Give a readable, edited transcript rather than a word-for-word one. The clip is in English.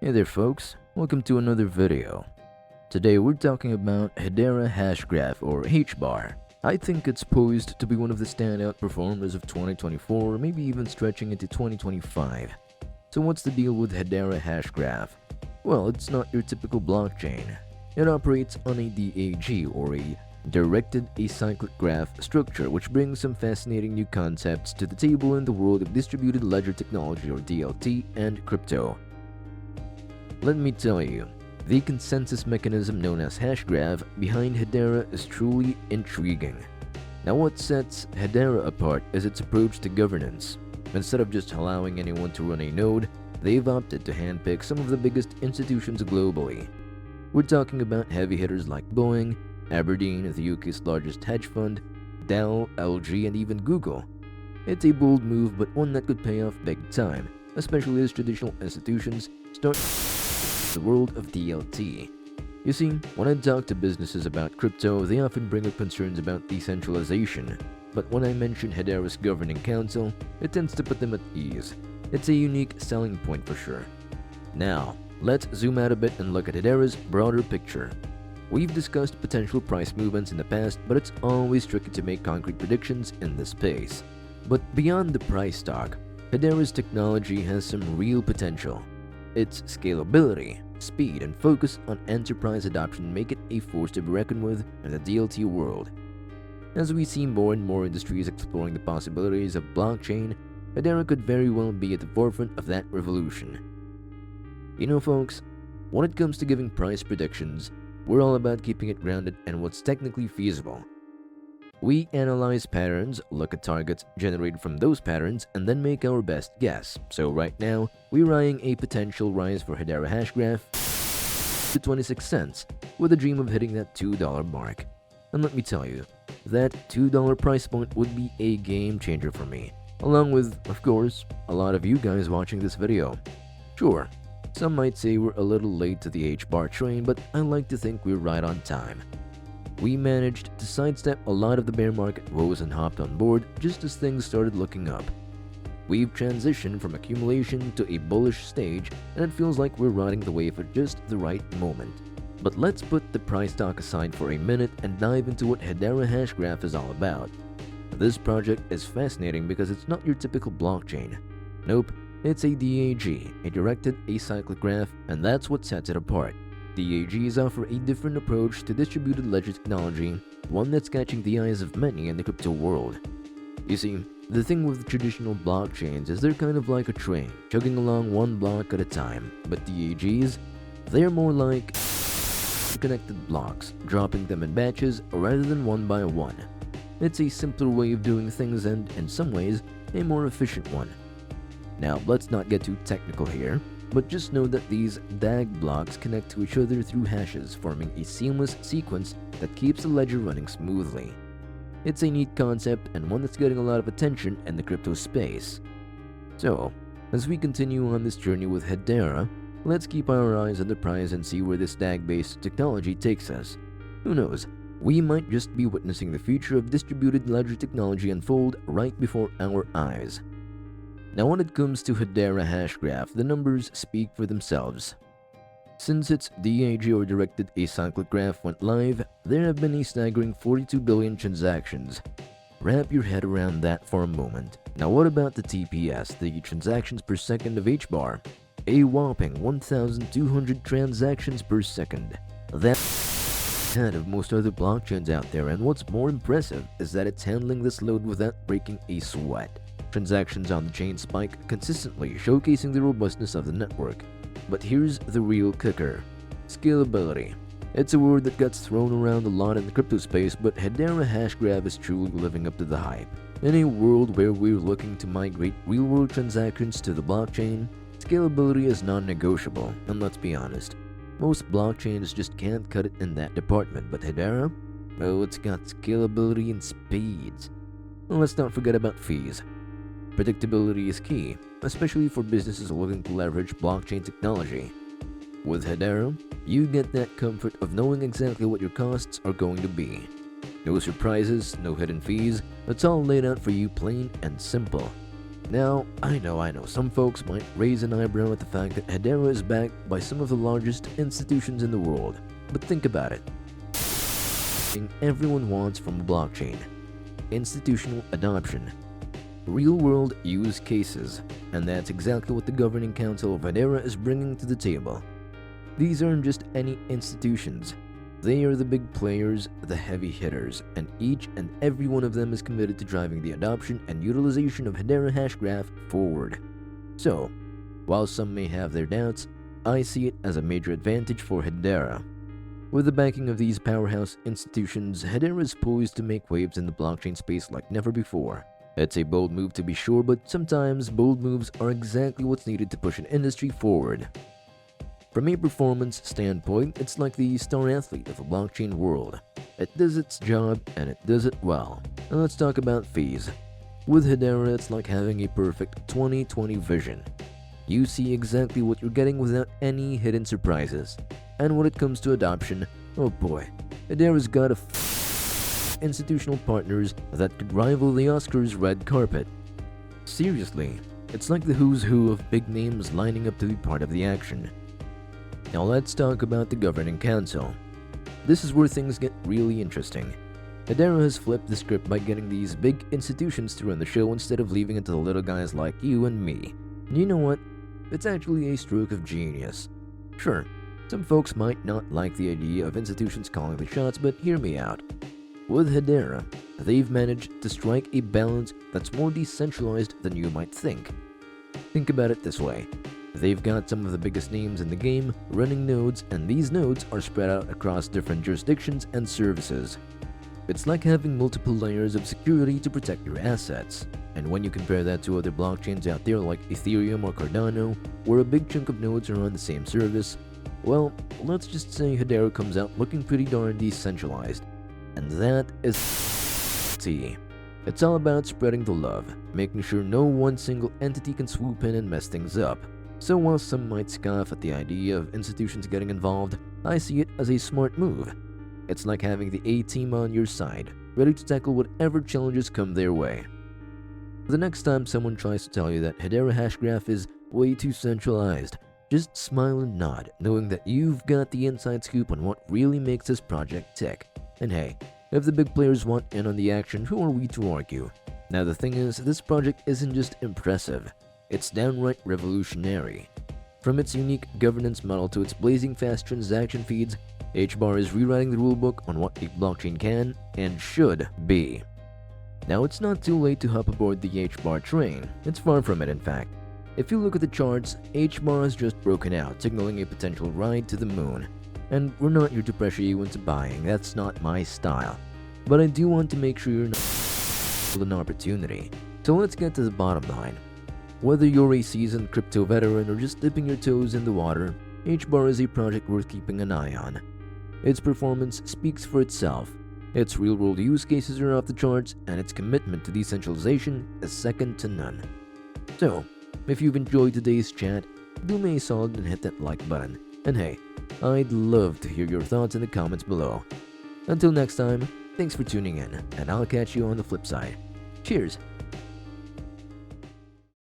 Hey there folks, welcome to another video. Today we're talking about Hedera Hashgraph or HBAR. I think it's poised to be one of the standout performers of 2024, maybe even stretching into 2025. So what's the deal with Hedera Hashgraph? Well, it's not your typical blockchain. It operates on a DAG or a directed acyclic graph structure, which brings some fascinating new concepts to the table in the world of distributed ledger technology or DLT and crypto. Let me tell you, the consensus mechanism known as Hashgraph behind Hedera is truly intriguing. Now what sets Hedera apart is its approach to governance. Instead of just allowing anyone to run a node, they've opted to handpick some of the biggest institutions globally. We're talking about heavy hitters like Boeing, Aberdeen, the UK's largest hedge fund, Dell, LG, and even Google. It's a bold move, but one that could pay off big time, especially as traditional institutions start the world of DLT. You see, when I talk to businesses about crypto, they often bring up concerns about decentralization, but when I mention Hedera's governing council, it tends to put them at ease. It's a unique selling point for sure. Now, let's zoom out a bit and look at Hedera's broader picture. We've discussed potential price movements in the past, but it's always tricky to make concrete predictions in this space. But beyond the price talk, Hedera's technology has some real potential. Its scalability, speed, and focus on enterprise adoption make it a force to be reckoned with in the DLT world. As we see more and more industries exploring the possibilities of blockchain, Hedera could very well be at the forefront of that revolution. You know folks, when it comes to giving price predictions, we're all about keeping it grounded and what's technically feasible. We analyze patterns, look at targets generated from those patterns, and then make our best guess. So right now, we're eyeing a potential rise for Hedera Hashgraph to 26 cents, with a dream of hitting that $2 mark. And let me tell you, that $2 price point would be a game changer for me, along with, of course, a lot of you guys watching this video. Sure, some might say we're a little late to the HBAR train, but I like to think we're right on time. We managed to sidestep a lot of the bear market woes and hopped on board just as things started looking up. We've transitioned from accumulation to a bullish stage, and it feels like we're riding the wave at just the right moment. But let's put the price talk aside for a minute and dive into what Hedera Hashgraph is all about. This project is fascinating because it's not your typical blockchain. Nope, it's a DAG, a directed acyclic graph, and that's what sets it apart. DAGs offer a different approach to distributed ledger technology, one that's catching the eyes of many in the crypto world. You see, the thing with traditional blockchains is they're kind of like a train, chugging along one block at a time, but DAGs, they're more like connected blocks, dropping them in batches rather than one by one. It's a simpler way of doing things and, in some ways, a more efficient one. Now, let's not get too technical here, but just know that these DAG blocks connect to each other through hashes, forming a seamless sequence that keeps the ledger running smoothly. It's a neat concept and one that's getting a lot of attention in the crypto space. So, as we continue on this journey with Hedera, let's keep our eyes on the prize and see where this DAG-based technology takes us. Who knows, we might just be witnessing the future of distributed ledger technology unfold right before our eyes. Now when it comes to Hedera Hashgraph, the numbers speak for themselves. Since its DAG or directed acyclic graph went live, there have been a staggering 42 billion transactions. Wrap your head around that for a moment. Now what about the TPS, the transactions per second of HBAR? A whopping 1,200 transactions per second. That's ahead of most other blockchains out there, and what's more impressive is that it's handling this load without breaking a sweat. Transactions on the chain spike consistently, showcasing the robustness of the network. But here's the real kicker: scalability. It's a word that gets thrown around a lot in the crypto space, but Hedera Hashgraph is truly living up to the hype. In a world where we're looking to migrate real-world transactions to the blockchain, scalability is non-negotiable, and let's be honest, most blockchains just can't cut it in that department, but Hedera? Oh, it's got scalability and speeds. And let's not forget about fees. Predictability is key, especially for businesses looking to leverage blockchain technology. With Hedera, you get that comfort of knowing exactly what your costs are going to be. No surprises, no hidden fees, it's all laid out for you plain and simple. Now, I know, some folks might raise an eyebrow at the fact that Hedera is backed by some of the largest institutions in the world, but think about it. Everyone wants from a blockchain: institutional adoption, real-world use cases, and that's exactly what the governing council of Hedera is bringing to the table. These aren't just any institutions. They are the big players, the heavy hitters, and each and every one of them is committed to driving the adoption and utilization of Hedera Hashgraph forward. So, while some may have their doubts, I see it as a major advantage for Hedera. With the backing of these powerhouse institutions, Hedera is poised to make waves in the blockchain space like never before. It's a bold move to be sure, but sometimes bold moves are exactly what's needed to push an industry forward. From a performance standpoint, it's like the star athlete of the blockchain world. It does its job, and it does it well. Now let's talk about fees. With Hedera, it's like having a perfect 20/20 vision. You see exactly what you're getting without any hidden surprises. And when it comes to adoption, oh boy, Hedera's got institutional partners that could rival the Oscars' red carpet. Seriously, it's like the who's who of big names lining up to be part of the action. Now let's talk about the governing council. This is where things get really interesting. Hedera has flipped the script by getting these big institutions to run the show instead of leaving it to the little guys like you and me. And you know what? It's actually a stroke of genius. Sure, some folks might not like the idea of institutions calling the shots, but hear me out. With Hedera, they've managed to strike a balance that's more decentralized than you might think. Think about it this way. They've got some of the biggest names in the game running nodes, and these nodes are spread out across different jurisdictions and services. It's like having multiple layers of security to protect your assets. And when you compare that to other blockchains out there like Ethereum or Cardano, where a big chunk of nodes are on the same service, well, let's just say Hedera comes out looking pretty darn decentralized. And that is T. It's all about spreading the love, making sure no one single entity can swoop in and mess things up. So while some might scoff at the idea of institutions getting involved, I see it as a smart move. It's like having the A-team on your side, ready to tackle whatever challenges come their way. The next time someone tries to tell you that Hedera Hashgraph is way too centralized, just smile and nod, knowing that you've got the inside scoop on what really makes this project tick. And hey, if the big players want in on the action, who are we to argue? Now the thing is, this project isn't just impressive. It's downright revolutionary. From its unique governance model to its blazing fast transaction feeds, HBAR is rewriting the rulebook on what a blockchain can and should be. Now it's not too late to hop aboard the HBAR train. It's far from it, in fact. If you look at the charts, HBAR has just broken out, signaling a potential ride to the moon. And we're not here to pressure you into buying, that's not my style. But I do want to make sure you're not an opportunity. So let's get to the bottom line. Whether you're a seasoned crypto veteran or just dipping your toes in the water, HBAR is a project worth keeping an eye on. Its performance speaks for itself, its real-world use cases are off the charts, and its commitment to decentralization is second to none. So, if you've enjoyed today's chat, do me a solid and hit that like button. And hey, I'd love to hear your thoughts in the comments below. Until next time, thanks for tuning in, and I'll catch you on the flip side. Cheers!